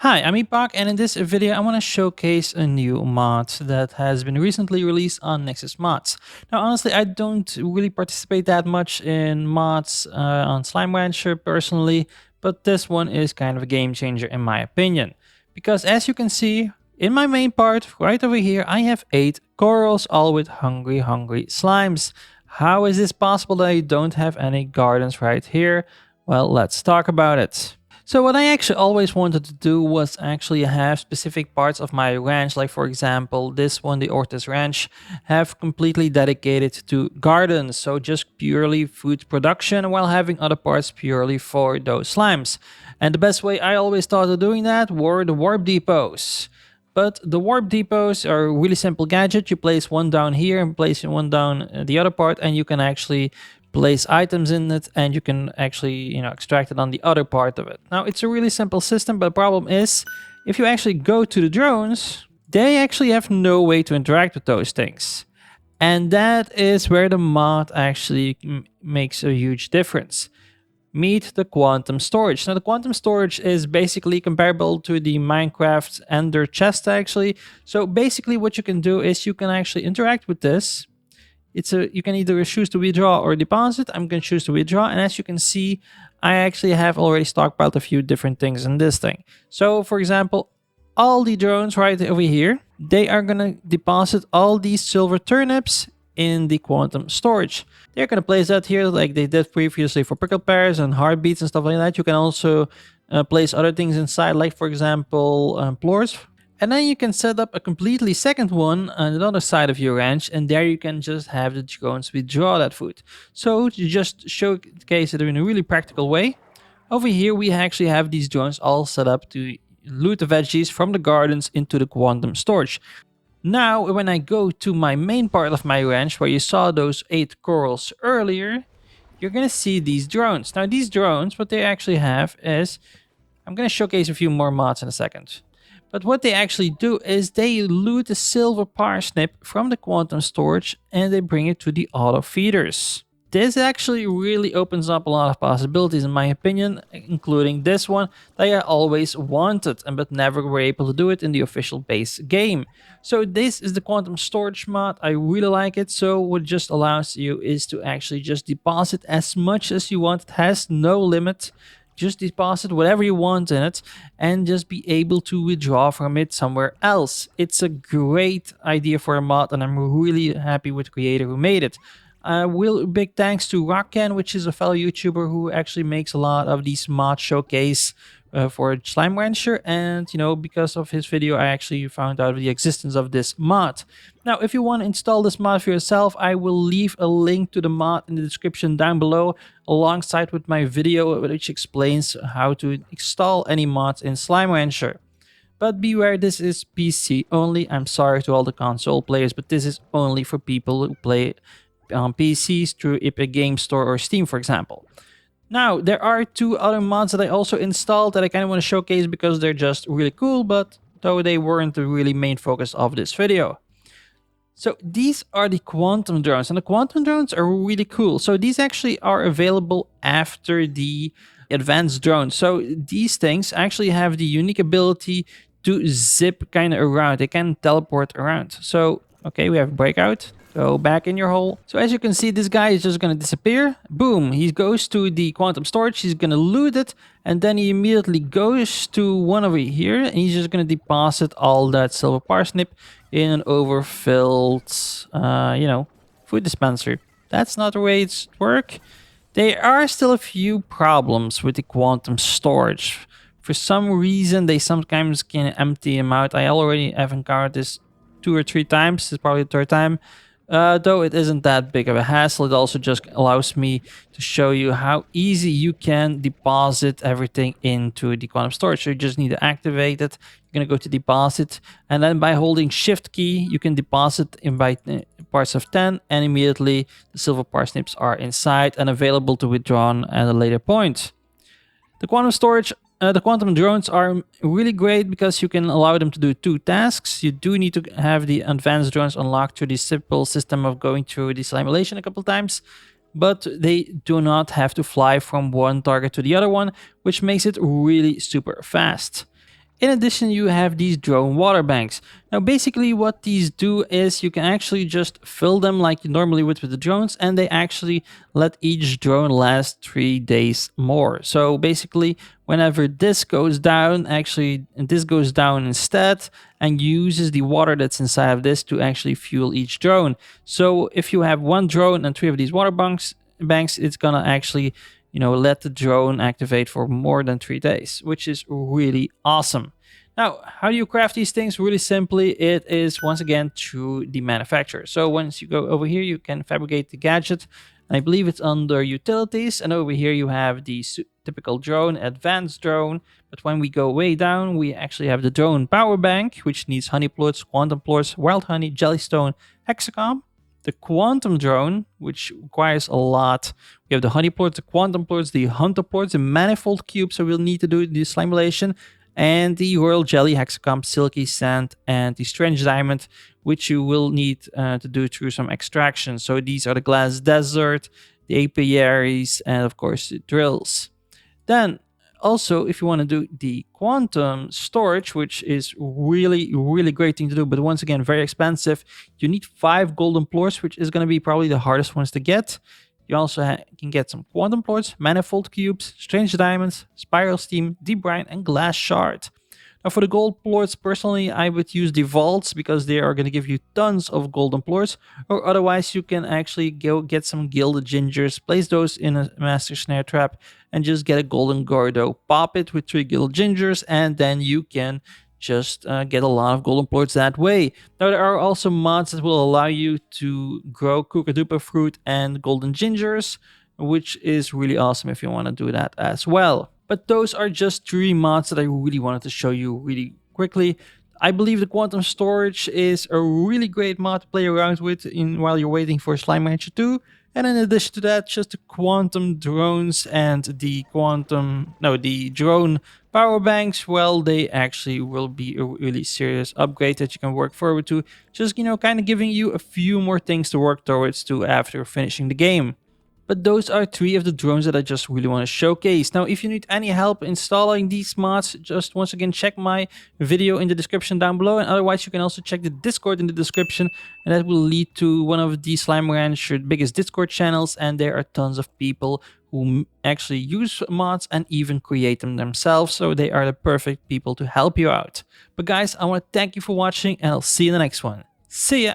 Hi, I'm Epokk, and in this video, I want to showcase a new mod that has been recently released on Nexus Mods. Now, honestly, I don't really participate that much in mods on Slime Rancher personally, but this one is kind of a game changer in my opinion. Because as you can see, in my main part, right over here, I have 8 corals, all with hungry slimes. How is this possible that I don't have any gardens right here? Well, let's talk about it. So what I actually always wanted to do was actually have specific parts of my ranch, like for example, this one, the Ortiz Ranch, have completely dedicated to gardens. So just purely food production while having other parts purely for those slimes. And the best way I always thought of doing that were the warp depots. But the warp depots are a really simple gadget. You place one down here and place one down the other part, and you can actually place items in it, and you can actually extract it on the other part of it. Now it's a really simple system, but the problem is if you actually go to the drones, they actually have no way to interact with those things. And that is where the mod actually makes a huge difference. Meet the quantum storage. Now the quantum storage is basically comparable to the Minecraft Ender chest actually. So basically what you can do is you can actually interact with this. You can either choose to withdraw or deposit. I'm going to choose to withdraw, and as you can see, I actually have already stockpiled a few different things in this thing. So for example, all the drones right over here, they are going to deposit all these silver turnips in the quantum storage. They're going to place that here like they did previously for prickle pears and heartbeats and stuff like that. You can also place other things inside, like for example plores. And then you can set up a completely second one on the other side of your ranch, and there you can just have the drones withdraw that food. So to just showcase it in a really practical way, over here we actually have these drones all set up to loot the veggies from the gardens into the quantum storage. Now, when I go to my main part of my ranch, where you saw those 8 corals earlier, you're gonna see these drones. Now these drones, what they actually have is, I'm gonna showcase a few more mods in a second. But what they actually do is they loot the silver parsnip from the quantum storage and they bring it to the auto feeders. This actually really opens up a lot of possibilities in my opinion, including this one that I always wanted but never were able to do it in the official base game. So this is the quantum storage mod. I really like it. So what it just allows you is to actually just deposit as much as you want. It has no limit. Just deposit whatever you want in it and just be able to withdraw from it somewhere else. It's a great idea for a mod, and I'm really happy with the creator who made it. Big thanks to Rockcan, which is a fellow YouTuber who actually makes a lot of these mod showcase for Slime Rancher, and because of his video I actually found out the existence of this mod. Now if you want to install this mod for yourself, I will leave a link to the mod in the description down below alongside with my video which explains how to install any mods in Slime Rancher. But beware, this is PC only. I'm sorry to all the console players, but this is only for people who play on PCs through Epic Game Store or Steam, for example. Now, there are 2 other mods that I also installed that I kind of want to showcase because they're just really cool, but though they weren't the really main focus of this video. So these are the quantum drones, and the quantum drones are really cool. So these actually are available after the advanced drones. So these things actually have the unique ability to zip kind of around. They can teleport around. So, okay, we have breakout. Go back in your hole. So as you can see, this guy is just going to disappear. Boom, he goes to the quantum storage. He's going to loot it. And then he immediately goes to one over here. And he's just going to deposit all that silver parsnip in an overfilled, food dispenser. That's not the way it's work. There are still a few problems with the quantum storage. For some reason, they sometimes can empty them out. I already have encountered this 2 or 3 times. It's probably the 3rd time. Though it isn't that big of a hassle, it also just allows me to show you how easy you can deposit everything into the quantum storage. So you just need to activate it. You're going to go to deposit, and then by holding shift key, you can deposit in by parts of 10, and immediately the silver parsnips are inside and available to withdraw at a later point. The quantum storage the quantum drones are really great because you can allow them to do 2 tasks. You do need to have the advanced drones unlocked through the simple system of going through the simulation a couple times, but they do not have to fly from one target to the other one, which makes it really super fast. In addition, you have these drone water banks. Now, basically what these do is you can actually just fill them like you normally would with the drones, and they actually let each drone last 3 days more. So basically, whenever this goes down, actually this goes down instead and uses the water that's inside of this to actually fuel each drone. So if you have one drone and 3 of these water banks, it's gonna actually let the drone activate for more than 3 days, which is really awesome. Now, how do you craft these things? Really simply, it is once again through the manufacturer. So once you go over here, you can fabricate the gadget. And I believe it's under utilities. And over here, you have the typical drone, advanced drone. But when we go way down, we actually have the drone power bank, which needs honey plorts, quantum plorts, wild honey, jellystone, hexacom. The quantum drone, which requires a lot. We have the honey plorts, the quantum plorts, the hunter plorts, the manifold cubes, so we'll need to do the slimulation, and the royal jelly, hexacomb, silky sand, and the strange diamond, which you will need to do through some extraction. So these are the glass desert, the apiaries, and of course the drills. Then also, if you want to do the quantum storage, which is really great thing to do, but once again very expensive, you need 5 golden plorts, which is going to be probably the hardest ones to get. You also can get some quantum plorts, manifold cubes, strange diamonds, spiral steam, deep brine, and glass shard. Now for the gold plorts, personally, I would use the vaults because they are going to give you tons of golden plorts, or otherwise you can actually go get some gilded gingers, place those in a master snare trap, and just get a golden gordo, pop it with 3 gilded gingers, and then you can just get a lot of golden plorts that way. Now there are also mods that will allow you to grow kookadupa fruit and golden gingers, which is really awesome if you want to do that as well. But those are just 3 mods that I really wanted to show you really quickly. I believe the quantum storage is a really great mod to play around with while you're waiting for Slime Rancher 2. And in addition to that, just the quantum drones and the drone power banks, well, they actually will be a really serious upgrade that you can work forward to. Just, kind of giving you a few more things to work towards to after finishing the game. But those are 3 of the drones that I just really want to showcase. Now, if you need any help installing these mods, just once again check my video in the description down below. And otherwise, you can also check the Discord in the description. And that will lead to one of the Slime Rancher's biggest Discord channels. And there are tons of people who actually use mods and even create them themselves. So they are the perfect people to help you out. But guys, I want to thank you for watching, and I'll see you in the next one. See ya!